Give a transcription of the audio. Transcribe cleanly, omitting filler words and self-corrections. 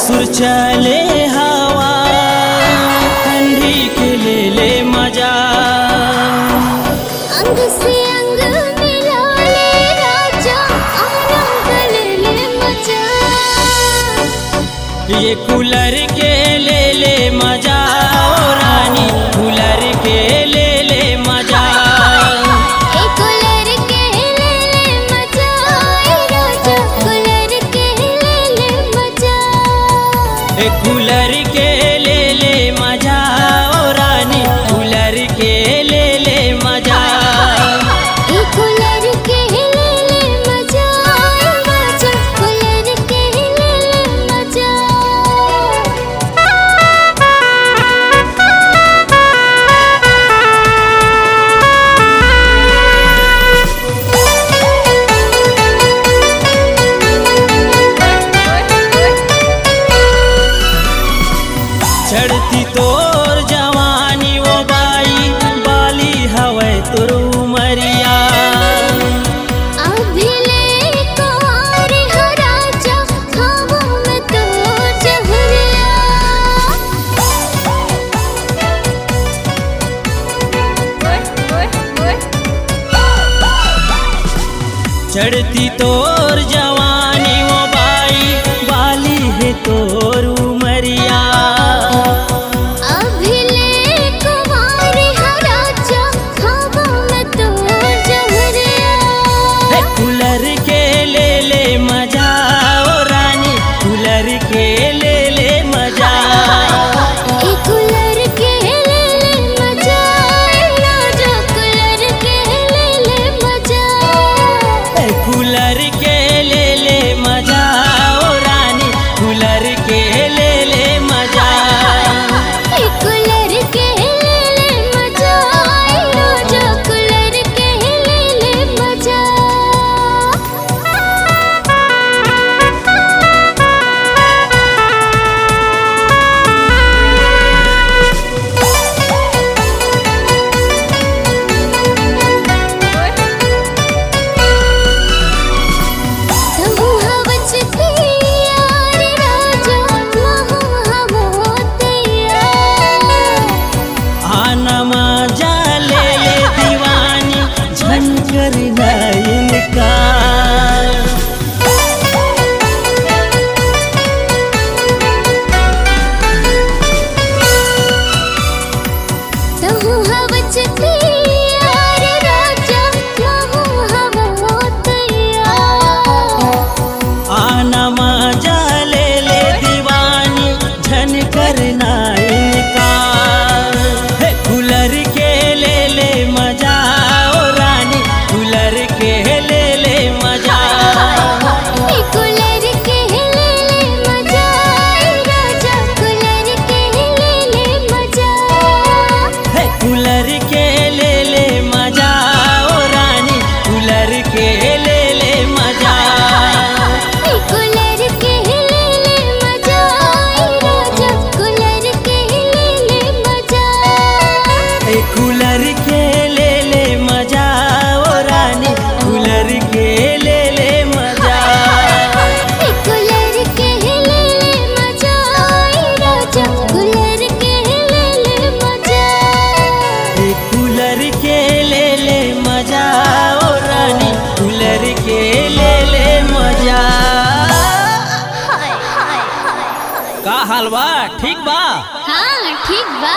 ससुर चले हवा ठंडी के ले मजा। अंग से अंग मिला ले राजा आनंद ले मजा। ये कूलर के ले मजा ओ रानी, कूलर के ले मजा। ए कूलर के ले मजा राजा, कूलर के ले मजा। ए कूलर के ले मजा ओ रानी, कूलर के ले मजा। ए कूलर के ले मजा राजा, कूलर के ले मजा। चढ़ती तोर जवानी वो बाई, बाली हवे तोर उमरिया। अभी ले कुंवर हो राजा, खाबों में तो जहरिया। चढ़ती तोर जवानी वो बाई, बाली है तोर उमरिया। अभी ले कुंवर हो राजा, खाबों में तो जहरिया। कूलर के ले मजा ओ रानी, कूलर के ले मजा। ए कूलर के ले मजा राजा, कूलर के ले मजा। कूलर के ले मजा ओ रानी, कूलर के ले मजा। ए कूलर के ले मजा राजा, कूलर के ले मजा। सहु हवच तैयार राजा, महु हवो तैयार। आना मजा ले दीवानी, झनकर नयन का। सहु हवच तैयार राजा, महु हवो तैयार। आना मजा ले दीवानी, झनकर नयन का। कूलर के ले मजा ओ रानी, कूलर के ले मजा। ए कूलर के ले मजा राजा, कूलर के ले मजा। कूलर के ले मजा ओ रानी, कूलर के ले मजा। ए कूलर के ले मजा राजा, कूलर के ले मजा। कूलर के ले मजा ओ रानी, कूलर के ले मजा। ए कूलर के ले मजा राजा, कूलर के ले मजा। कूलर के ले मजा ओ रानी, कूलर के ले मजा। का हाल बा? ठीक बा? हाँ ठीक बा।